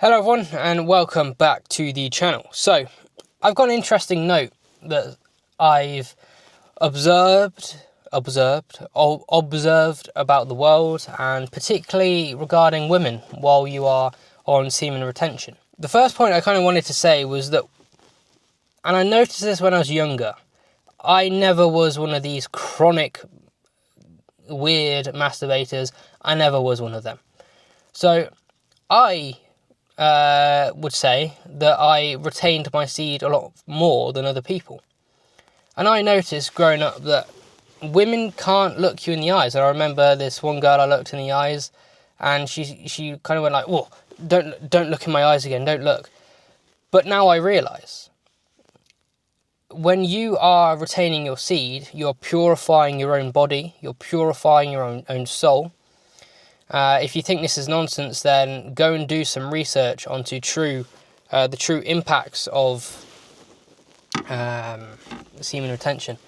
Hello everyone and welcome back to the channel. So I've got an interesting note that I've observed about the world, and particularly regarding women while you are on semen retention. The first point I kind of wanted to say was that, and I noticed this when I was younger, I never was one of these chronic weird masturbators. I never was one of them. So I would say that I retained my seed a lot more than other people. And I noticed growing up that women can't look you in the eyes. And I remember this one girl I looked in the eyes and she kind of went like, "Whoa, don't look in my eyes again, don't look." But now I realise, when you are retaining your seed, you're purifying your own body, you're purifying your own soul. If you think this is nonsense, then go and do some research onto the true impacts of semen retention.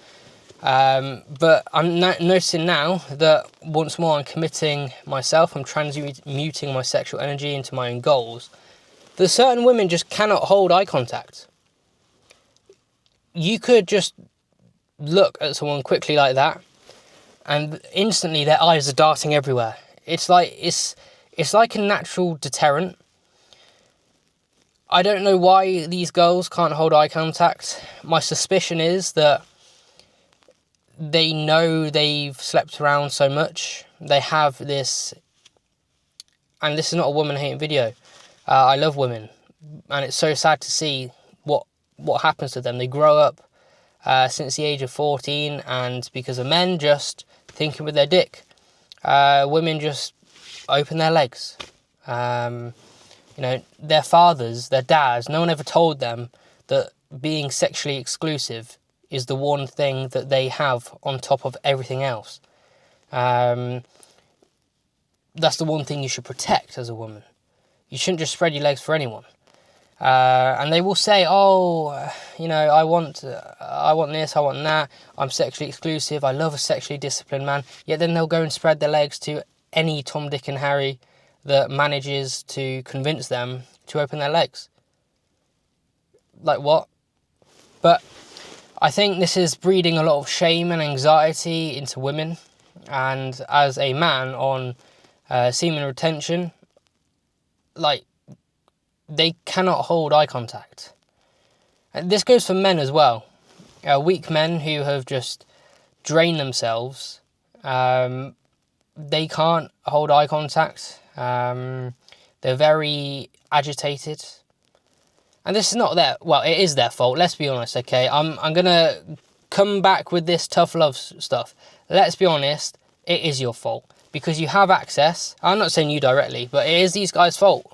But I'm noticing now that once more I'm committing myself, I'm transmuting my sexual energy into my own goals, that certain women just cannot hold eye contact. You could just look at someone quickly like that, and instantly their eyes are darting everywhere. It's like a natural deterrent. I don't know why these girls can't hold eye contact. My suspicion is that they know they've slept around so much. They have this, and this is not a woman-hating video. I love women, and it's so sad to see what happens to them. They grow up since the age of 14, and because of men just thinking with their dick. Women just open their legs. Their fathers, their dads, no one ever told them that being sexually exclusive is the one thing that they have on top of everything else. That's the one thing you should protect as a woman. You shouldn't just spread your legs for anyone. And they will say, I want this, I want that, I'm sexually exclusive, I love a sexually disciplined man. Yet then they'll go and spread their legs to any Tom, Dick and Harry that manages to convince them to open their legs. Like what? But I think this is breeding a lot of shame and anxiety into women. And as a man on semen retention, they cannot hold eye contact. And this goes for men as well. Weak men who have just drained themselves, they can't hold eye contact. They're very agitated. And this is not it is their fault, let's be honest, okay? I'm going to come back with this tough love stuff. Let's be honest, it is your fault. Because you have access. I'm not saying you directly, but it is these guys' fault.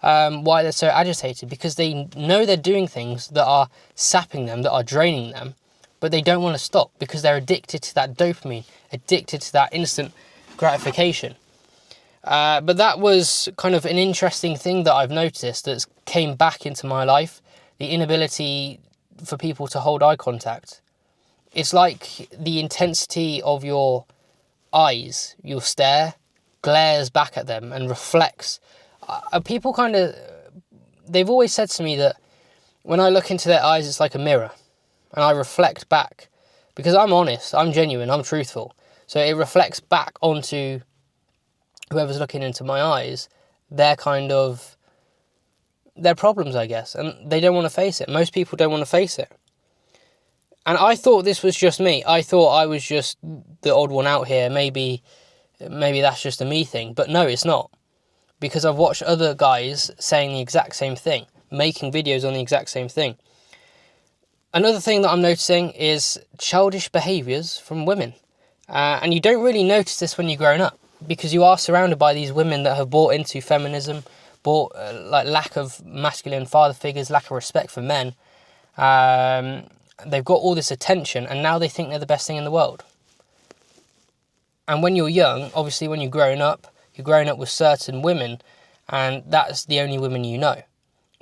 Why they're so agitated, because they know they're doing things that are sapping them, that are draining them, but they don't want to stop because they're addicted to that dopamine, addicted to that instant gratification. But that was kind of an interesting thing that I've noticed that's came back into my life, the inability for people to hold eye contact. It's like the intensity of your eyes, your stare, glares back at them and reflects. People they've always said to me that when I look into their eyes, it's like a mirror, and I reflect back, because I'm honest, I'm genuine, I'm truthful. So it reflects back onto whoever's looking into my eyes, their problems, I guess, and they don't want to face it. Most people don't want to face it. And I thought this was just me. I thought I was just the odd one out here. Maybe that's just a me thing, but no, it's not. Because I've watched other guys saying the exact same thing, making videos on the exact same thing. Another thing that I'm noticing is childish behaviours from women. And you don't really notice this when you're growing up, because you are surrounded by these women that have bought into feminism, lack of masculine father figures, lack of respect for men. They've got all this attention, and now they think they're the best thing in the world. And when you're young, obviously when you're growing up with certain women, and that's the only women you know.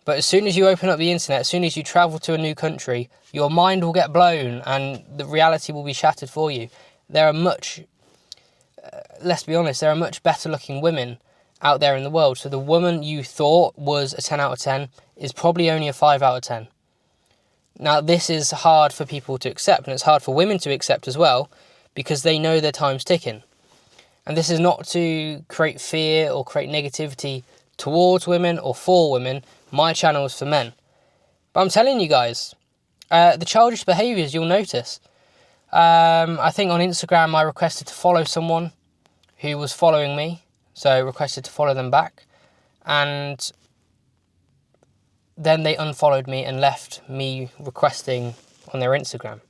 But as soon as you open up the internet, as soon as you travel to a new country, your mind will get blown and the reality will be shattered for you. There are let's be honest, there are much better looking women out there in the world. So the woman you thought was a 10 out of 10 is probably only a 5 out of 10. Now, this is hard for people to accept, and it's hard for women to accept as well, because they know their time's ticking. And this is not to create fear or create negativity towards women or for women. My channel is for men. But I'm telling you guys, the childish behaviours you'll notice. I think on Instagram I requested to follow someone who was following me, so I requested to follow them back, and then they unfollowed me and left me requesting on their Instagram.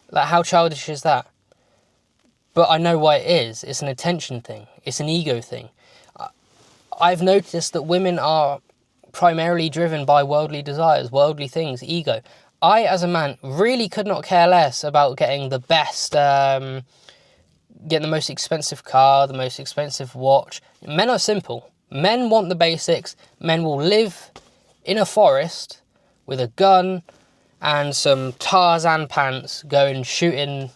Like, how childish is that? But I know why it is. It's an attention thing. It's an ego thing. I've noticed that women are primarily driven by worldly desires, worldly things, ego. I, as a man, really could not care less about getting the best, getting the most expensive car, the most expensive watch. Men are simple. Men want the basics. Men will live in a forest with a gun and some Tarzan pants, going shooting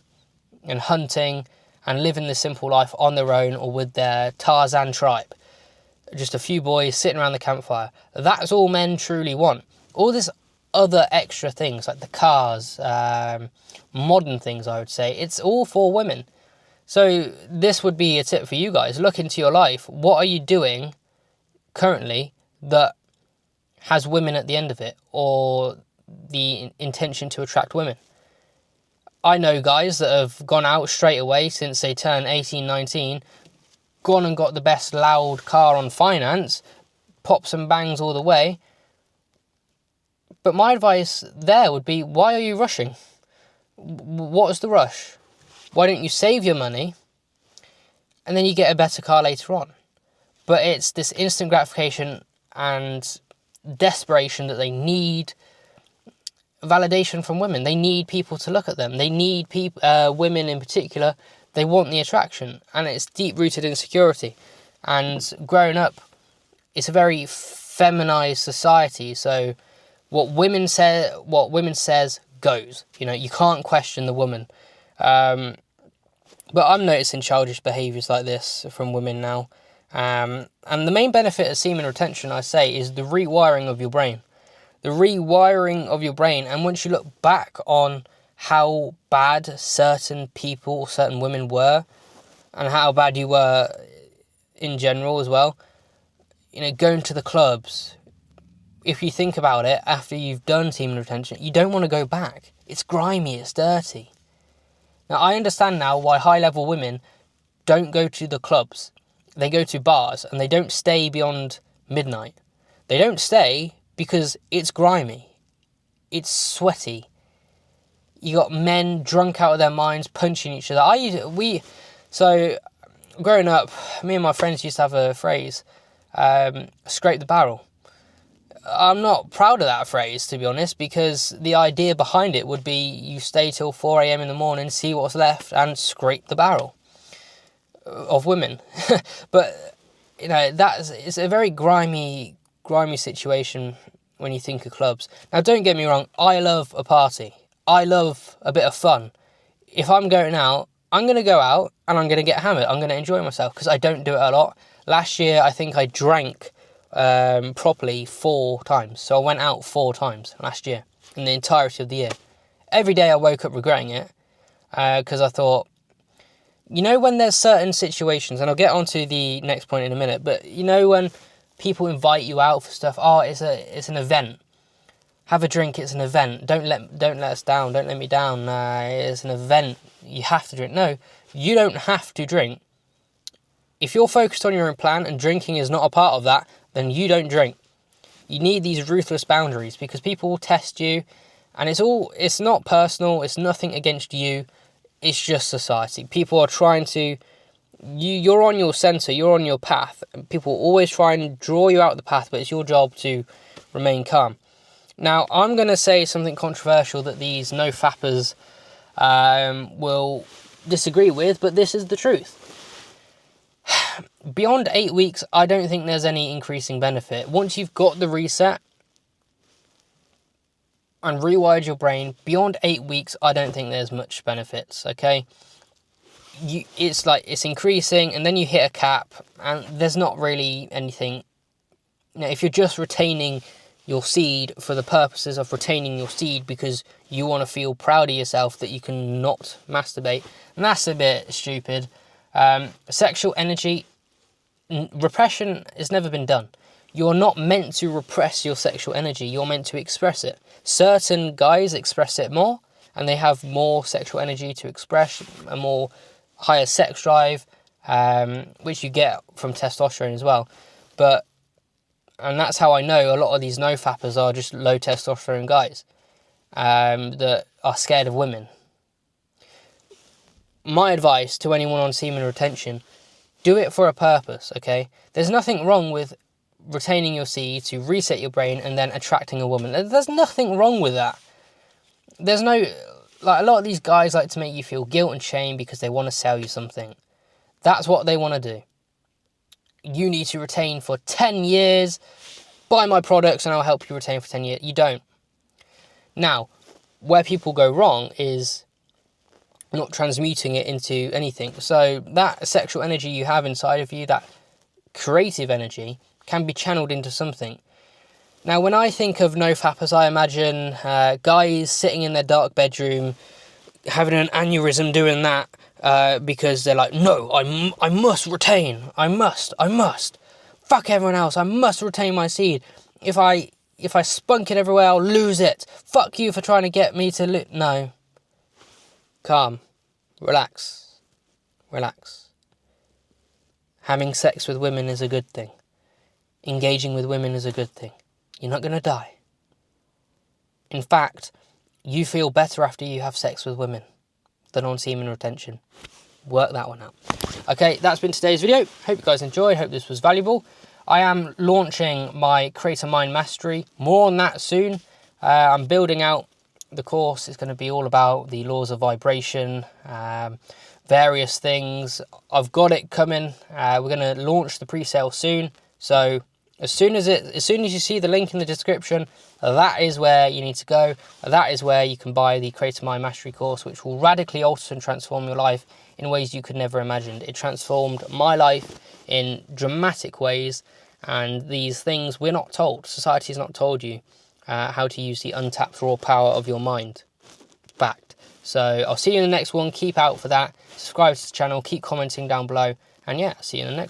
and hunting and living the simple life on their own or with their Tarzan tribe. Just a few boys sitting around the campfire. That's all men truly want. All this other extra things like the cars, modern things, I would say, it's all for women. So this would be a tip for you guys. Look into your life. What are you doing currently that has women at the end of it, or the intention to attract women? I know guys that have gone out straight away since they turned 18, 19, gone and got the best loud car on finance, pops and bangs all the way. But my advice there would be, why are you rushing? What is the rush? Why don't you save your money and then you get a better car later on? But it's this instant gratification and desperation that they need validation from women. They need people to look at them. They need women in particular. They want the attraction, and it's deep-rooted insecurity. And growing up, it's a very feminized society. So what women says goes. You know, you can't question the woman. But I'm noticing childish behaviours like this from women now. And the main benefit of semen retention, I say, is the rewiring of your brain. The rewiring of your brain. And once you look back on how bad certain people, certain women were, and how bad you were in general as well, you know, going to the clubs, if you think about it, after you've done semen retention, you don't want to go back. It's grimy, it's dirty. Now, I understand now why high-level women don't go to the clubs. They go to bars, and they don't stay beyond midnight. They don't stay because it's grimy. It's sweaty. You got men drunk out of their minds, punching each other. So, growing up, me and my friends used to have a phrase, scrape the barrel. I'm not proud of that phrase, to be honest, because the idea behind it would be you stay till 4 a.m. in the morning, see what's left, and scrape the barrel of women. But, you know, it's a very grimy situation when you think of clubs. Now, don't get me wrong, I love a party. I love a bit of fun. If I'm going out, I'm going to go out and I'm going to get hammered. I'm going to enjoy myself, because I don't do it a lot. Last year, I think I drank properly 4 times. So I went out 4 times last year in the entirety of the year. Every day I woke up regretting it, because I thought, you know, when there's certain situations, and I'll get on to the next point in a minute, but you know when people invite you out for stuff, it's an event. Have a drink, it's an event. Don't let us down, don't let me down. It's an event. You have to drink. No, you don't have to drink. If you're focused on your own plan and drinking is not a part of that, then you don't drink. You need these ruthless boundaries, because people will test you, and it's not personal, it's nothing against you, it's just society. People are trying to, you're on your centre, you're on your path, and people always try and draw you out of the path, but it's your job to remain calm. Now, I'm going to say something controversial that these no-fappers will disagree with, but this is the truth. Beyond 8 weeks, I don't think there's any increasing benefit. Once you've got the reset and rewired your brain, beyond 8 weeks, I don't think there's much benefits, okay? it's increasing, and then you hit a cap, and there's not really anything. If you're just retaining your seed for the purposes of retaining your seed because you want to feel proud of yourself that you can not masturbate, and that's a bit stupid. Sexual energy repression has never been done. You're not meant to repress your sexual energy. You're meant to express it. Certain guys express it more, and they have more sexual energy to express, a more higher sex drive, which you get from testosterone as well. And that's how I know a lot of these no-fappers are just low testosterone guys that are scared of women. My advice to anyone on semen retention, do it for a purpose, okay? There's nothing wrong with retaining your seed to reset your brain and then attracting a woman. There's nothing wrong with that. There's no... Like, a lot of these guys like to make you feel guilt and shame because they want to sell you something. That's what they want to do. You need to retain for 10 years. Buy my products and I'll help you retain for 10 years. You don't. Now, where people go wrong is not transmuting it into anything. So that sexual energy you have inside of you, that creative energy, can be channeled into something. Now, when I think of no-fappers, I imagine guys sitting in their dark bedroom having an aneurysm doing that because they're like, no, I must retain. I must. Fuck everyone else. I must retain my seed. If I spunk it everywhere, I'll lose it. Fuck you for trying to get me to lose. No. Calm. Relax. Having sex with women is a good thing. Engaging with women is a good thing. You're not going to die. In fact, you feel better after you have sex with women than on semen retention. Work that one out. Okay, that's been today's video. Hope you guys enjoyed. Hope this was valuable. I am launching my Creator Mind Mastery. More on that soon. I'm building out the course. It's going to be all about the laws of vibration, various things. I've got it coming. We're going to launch the pre-sale soon. So as soon as you see the link in the description, that is where you need to go. That is where you can buy the Creator Mind Mastery course, which will radically alter and transform your life in ways you could never imagine. It transformed my life in dramatic ways, and these things we're not told. Society's not told you how to use the untapped raw power of your mind. Fact. So I'll see you in the next one. Keep out for that. Subscribe to the channel. Keep commenting down below. And yeah, see you in the next one.